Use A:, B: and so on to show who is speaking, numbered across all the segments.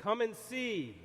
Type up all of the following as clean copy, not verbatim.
A: Come and see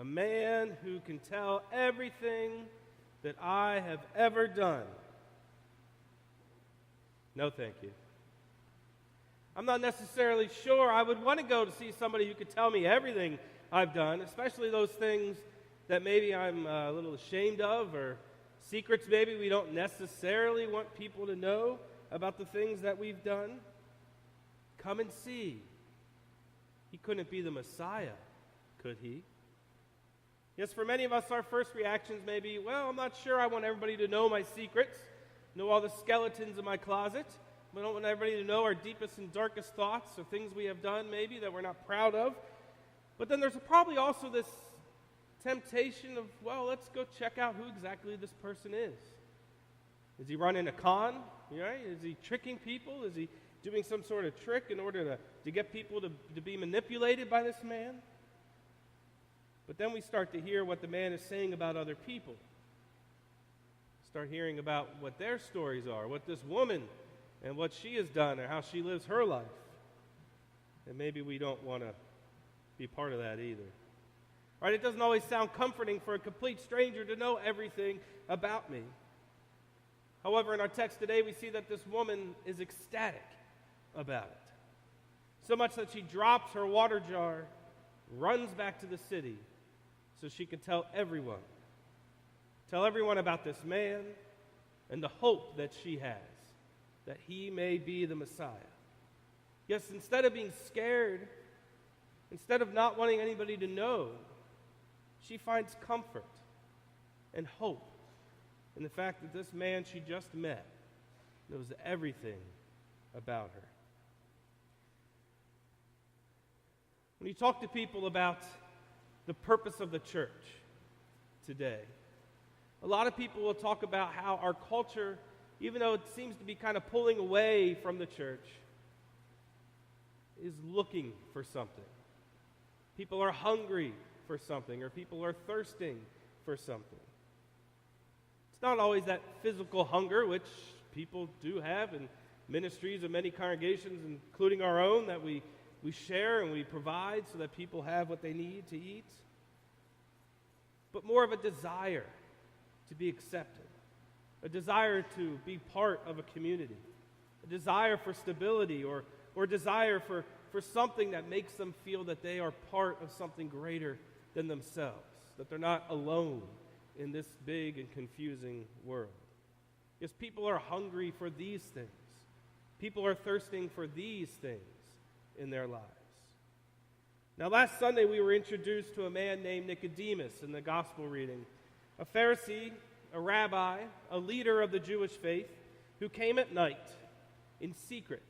A: a man who can tell everything that I have ever done. No, thank you. I'm not necessarily sure I would want to go to see somebody who could tell me everything I've done, especially those things that maybe I'm a little ashamed of, or secrets maybe we don't necessarily want people to know about the things that we've done. Come and see. He couldn't be the Messiah, could he? Yes, for many of us, our first reactions may be, well, I'm not sure I want everybody to know my secrets, know all the skeletons in my closet. We don't want everybody to know our deepest and darkest thoughts or things we have done maybe that we're not proud of. But then there's probably also this temptation of, well, let's go check out who exactly this person is. Is he running a con? Right? Is he tricking people? Is he doing some sort of trick in order to get people to be manipulated by this man? But then we start to hear what the man is saying about other people. Start hearing about what their stories are, what this woman and what she has done, or how she lives her life. And maybe we don't want to be part of that either. Right? It doesn't always sound comforting for a complete stranger to know everything about me. However, in our text today, we see that this woman is ecstatic about it. So much that she drops her water jar, runs back to the city so she can tell everyone about this man and the hope that she has, that he may be the Messiah. Yes, instead of being scared, instead of not wanting anybody to know, she finds comfort and hope in the fact that this man she just met knows everything about her. When you talk to people about the purpose of the church today, a lot of people will talk about how our culture, even though it seems to be kind of pulling away from the church, is looking for something. People are hungry for something, or people are thirsting for something. It's not always that physical hunger, which people do have in ministries of many congregations, including our own, that we share and we provide so that people have what they need to eat. But more of a desire to be accepted, a desire to be part of a community, a desire for stability, or desire for something that makes them feel that they are part of something greater than themselves, that they're not alone in this big and confusing world. Yes, people are hungry for these things. People are thirsting for these things in their lives. Now, last Sunday we were introduced to a man named Nicodemus in the gospel reading, a Pharisee, a rabbi, a leader of the Jewish faith, who came at night in secret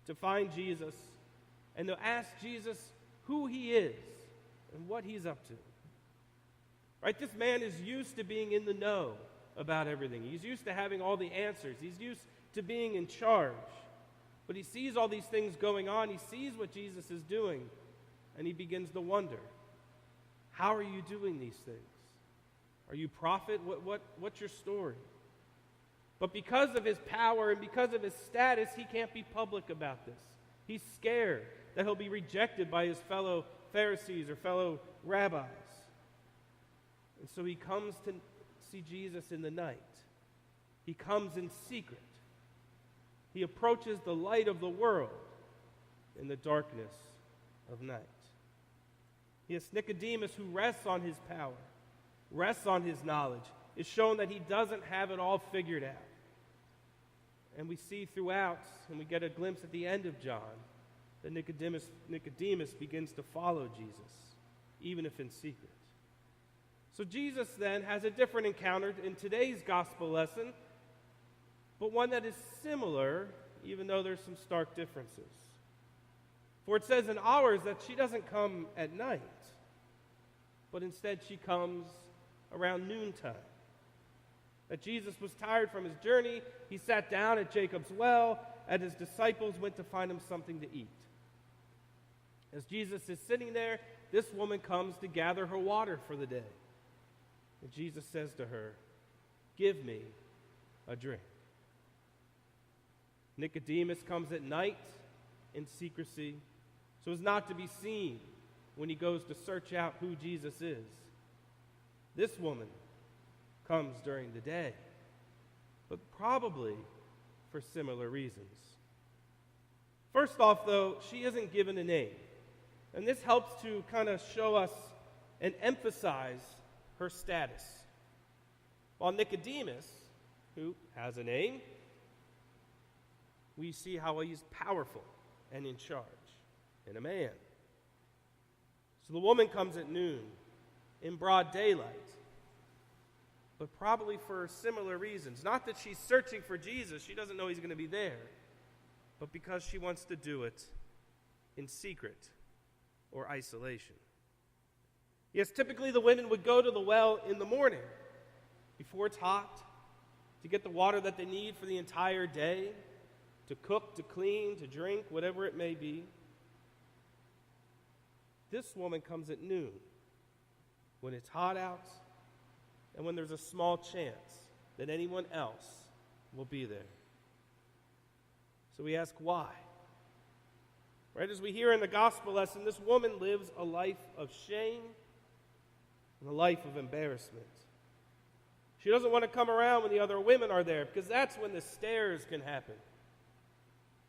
A: to find Jesus and to ask Jesus who he is and what he's up to. Right? This man is used to being in the know about everything. He's used to having all the answers. He's used to being in charge. But he sees all these things going on. He sees what Jesus is doing, and he begins to wonder, how are you doing these things? Are you prophet? What's your story? But because of his power and because of his status, he can't be public about this. He's scared that he'll be rejected by his fellow Pharisees or fellow rabbis. And so he comes to see Jesus in the night. He comes in secret. He approaches the light of the world in the darkness of night. Yes, Nicodemus, who rests on his power, rests on his knowledge, is shown that he doesn't have it all figured out. And we see throughout, and we get a glimpse at the end of John, that Nicodemus begins to follow Jesus, even if in secret. So Jesus then has a different encounter in today's gospel lesson, but one that is similar, even though there's some stark differences. For it says in ours that she doesn't come at night, but instead she comes around noontime. That Jesus was tired from his journey. He sat down at Jacob's well, and his disciples went to find him something to eat. As Jesus is sitting there, this woman comes to gather her water for the day. And Jesus says to her, "Give me a drink." Nicodemus comes at night in secrecy. so as not to be seen when he goes to search out who Jesus is. This woman comes during the day, but probably for similar reasons. First off, though, she isn't given a name. And this helps to kind of show us and emphasize her status. While Nicodemus, who has a name, we see how he's powerful and in charge, and a man. So the woman comes at noon, in broad daylight, but probably for similar reasons. Not that she's searching for Jesus, she doesn't know he's going to be there, but because she wants to do it in secret or isolation. Yes, typically the women would go to the well in the morning, before it's hot, to get the water that they need for the entire day, to cook, to clean, to drink, whatever it may be. This woman comes at noon, when it's hot out, and when there's a small chance that anyone else will be there. So we ask why. Right, as we hear in the gospel lesson, this woman lives a life of shame and a life of embarrassment. She doesn't want to come around when the other women are there, because that's when the stares can happen.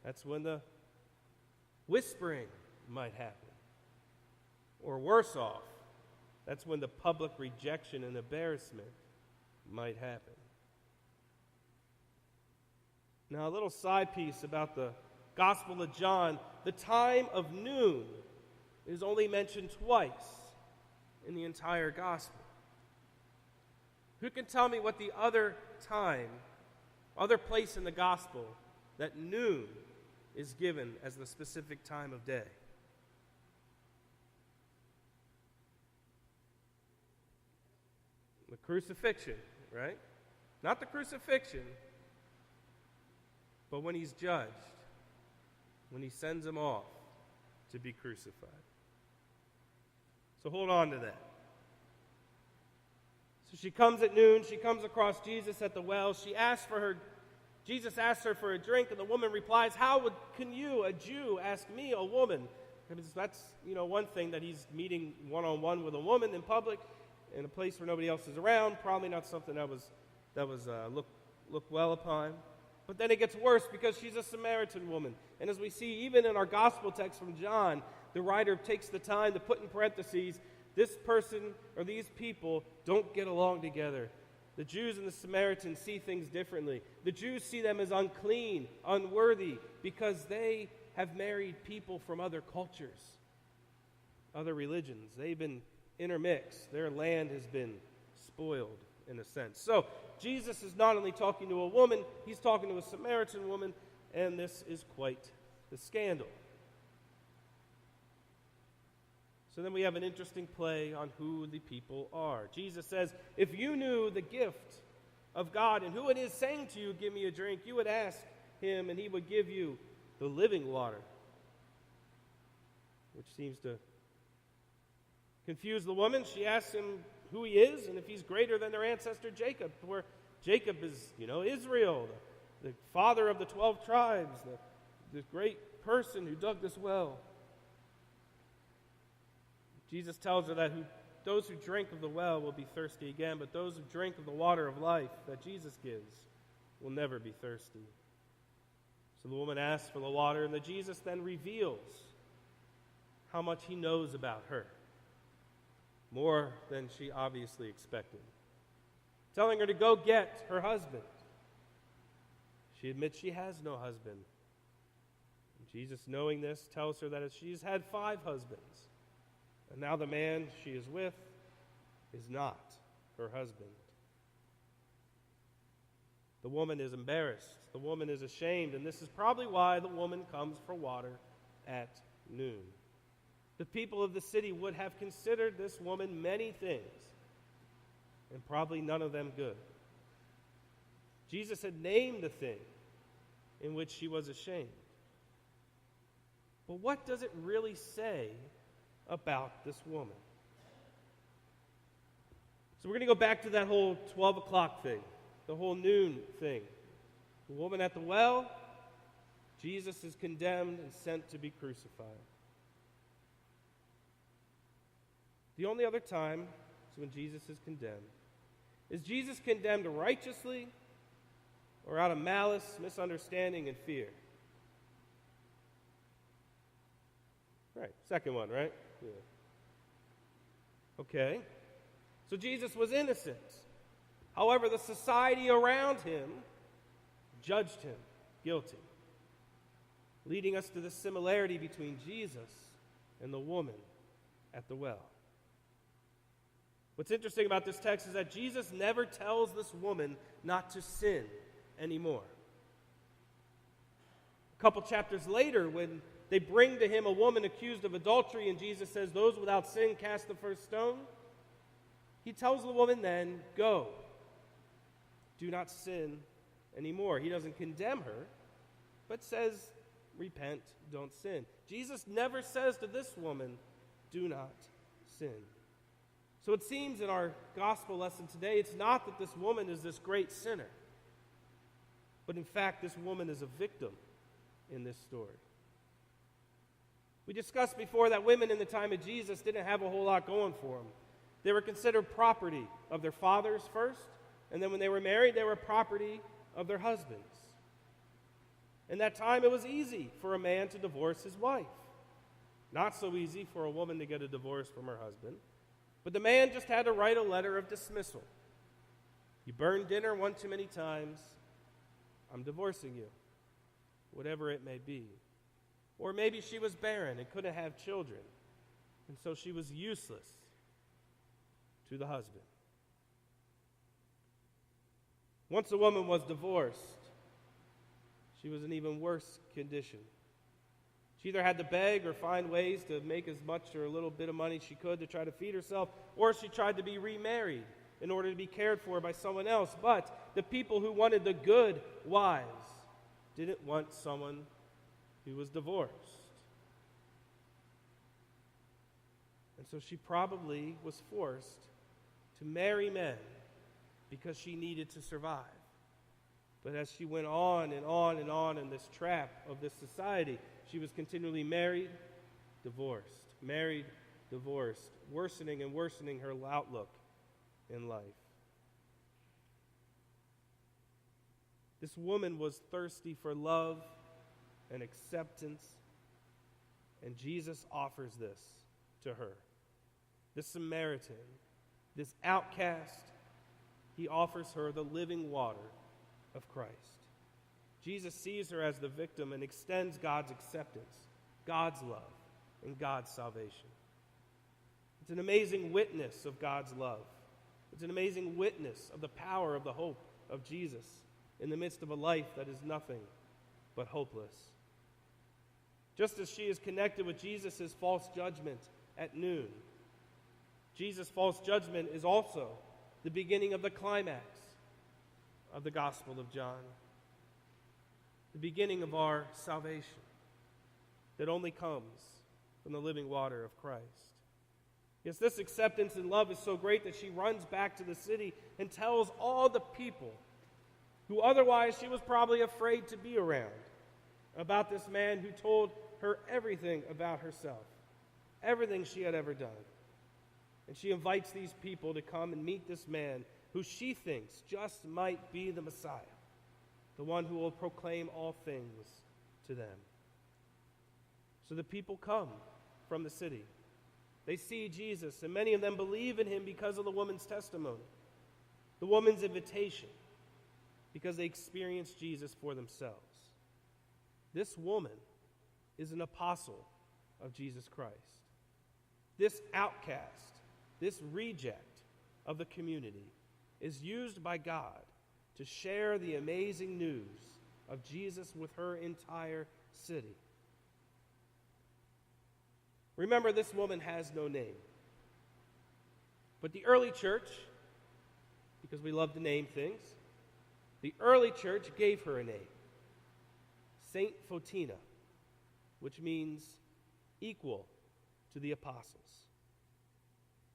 A: That's when the whispering might happen. Or worse off, that's when the public rejection and embarrassment might happen. Now, a little side piece about the Gospel of John. The time of noon is only mentioned twice in the entire Gospel. Who can tell me what the other time, other place in the Gospel that noon is given as the specific time of day? The crucifixion, right? Not the crucifixion, but when he's judged, when he sends him off to be crucified. So hold on to that. So she comes at noon, she comes across Jesus at the well, Jesus asks her for a drink, and the woman replies, can you, a Jew, ask me, a woman? Because that's, one thing, that he's meeting one-on-one with a woman in public, in a place where nobody else is around, probably not something that was looked well upon. But then it gets worse because she's a Samaritan woman. And as we see, even in our gospel text from John, the writer takes the time to put in parentheses, this person or these people don't get along together. The Jews and the Samaritans see things differently. The Jews see them as unclean, unworthy, because they have married people from other cultures, other religions. They've been intermixed. Their land has been spoiled, in a sense. So Jesus is not only talking to a woman, he's talking to a Samaritan woman, and this is quite the scandal. So then we have an interesting play on who the people are. Jesus says, if you knew the gift of God and who it is saying to you, give me a drink, you would ask him and he would give you the living water. Which seems to confuse the woman. She asks him who he is and if he's greater than their ancestor Jacob, where Jacob is, Israel, the father of the 12 tribes, the great person who dug this well. Jesus tells her that those who drink of the well will be thirsty again, but those who drink of the water of life that Jesus gives will never be thirsty. So the woman asks for the water, and Jesus then reveals how much he knows about her, more than she obviously expected, telling her to go get her husband. She admits she has no husband. And Jesus, knowing this, tells her that she's had 5 husbands. And now the man she is with is not her husband. The woman is embarrassed. The woman is ashamed. And this is probably why the woman comes for water at noon. The people of the city would have considered this woman many things, and probably none of them good. Jesus had named the thing in which she was ashamed. But what does it really say about this woman? So we're going to go back to that whole 12 o'clock thing, the whole noon thing. The woman at the well, Jesus is condemned and sent to be crucified. The only other time is when Jesus is condemned. Is Jesus condemned righteously or out of malice, misunderstanding, and fear? Right, second one, right? Yeah. Okay. So Jesus was innocent. However, the society around him judged him guilty, leading us to the similarity between Jesus and the woman at the well. What's interesting about this text is that Jesus never tells this woman not to sin anymore. A couple chapters later, when they bring to him a woman accused of adultery, and Jesus says, "Those without sin cast the first stone," he tells the woman then, "Go. Do not sin anymore." He doesn't condemn her, but says, "Repent, don't sin." Jesus never says to this woman, "Do not sin." So it seems in our gospel lesson today, it's not that this woman is this great sinner, but in fact, this woman is a victim in this story. We discussed before that women in the time of Jesus didn't have a whole lot going for them. They were considered property of their fathers first, and then when they were married, they were property of their husbands. In that time, it was easy for a man to divorce his wife. Not so easy for a woman to get a divorce from her husband. But the man just had to write a letter of dismissal. "You burned dinner one too many times. I'm divorcing you," whatever it may be. Or maybe she was barren and couldn't have children, and so she was useless to the husband. Once a woman was divorced, she was in even worse condition. She either had to beg or find ways to make as much or a little bit of money she could to try to feed herself, or she tried to be remarried in order to be cared for by someone else. But the people who wanted the good wives didn't want someone who was divorced. And so she probably was forced to marry men because she needed to survive. But as she went on and on and on in this trap of this society, she was continually married, divorced, married, divorced, worsening and worsening her outlook in life. This woman was thirsty for love and acceptance, and Jesus offers this to her. This Samaritan, this outcast, he offers her the living water of Christ. Jesus sees her as the victim and extends God's acceptance, God's love, and God's salvation. It's an amazing witness of God's love. It's an amazing witness of the power of the hope of Jesus in the midst of a life that is nothing but hopeless. Just as she is connected with Jesus' false judgment at noon, Jesus' false judgment is also the beginning of the climax of the Gospel of John. The beginning of our salvation that only comes from the living water of Christ. Yes, this acceptance and love is so great that she runs back to the city and tells all the people who otherwise she was probably afraid to be around about this man who told her everything about herself, everything she had ever done. And she invites these people to come and meet this man who she thinks just might be the Messiah, the one who will proclaim all things to them. So the people come from the city. They see Jesus, and many of them believe in him because of the woman's testimony, the woman's invitation, because they experienced Jesus for themselves. This woman is an apostle of Jesus Christ. This outcast, this reject of the community, is used by God to share the amazing news of Jesus with her entire city. Remember, this woman has no name. But the early church, because we love to name things, the early church gave her a name, Saint Photina, which means equal to the apostles.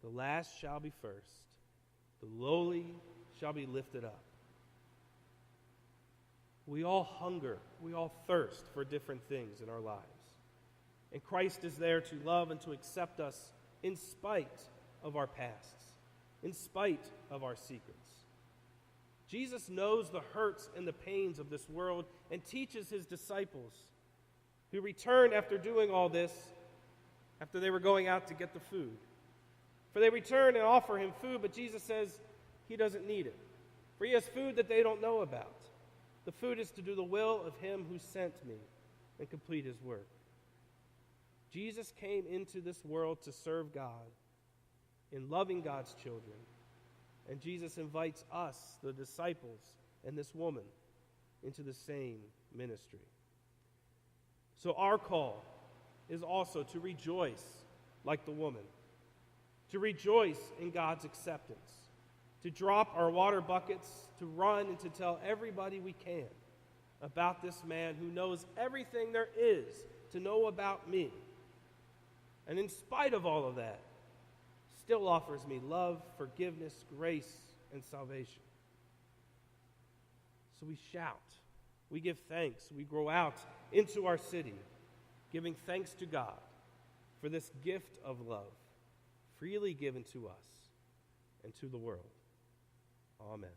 A: The last shall be first, the lowly shall be lifted up. We all hunger, we all thirst for different things in our lives. And Christ is there to love and to accept us in spite of our pasts, in spite of our secrets. Jesus knows the hurts and the pains of this world and teaches his disciples, who returned after doing all this, after they were going out to get the food. For they return and offer him food, but Jesus says he doesn't need it. For he has food that they don't know about. The food is to do the will of him who sent me and complete his work. Jesus came into this world to serve God in loving God's children. And Jesus invites us, the disciples, and this woman into the same ministry. So our call is also to rejoice like the woman, to rejoice in God's acceptance, to drop our water buckets, to run and to tell everybody we can about this man who knows everything there is to know about me. And in spite of all of that, still offers me love, forgiveness, grace, and salvation. So we shout, we give thanks, we grow out into our city, giving thanks to God for this gift of love, freely given to us and to the world. Amen.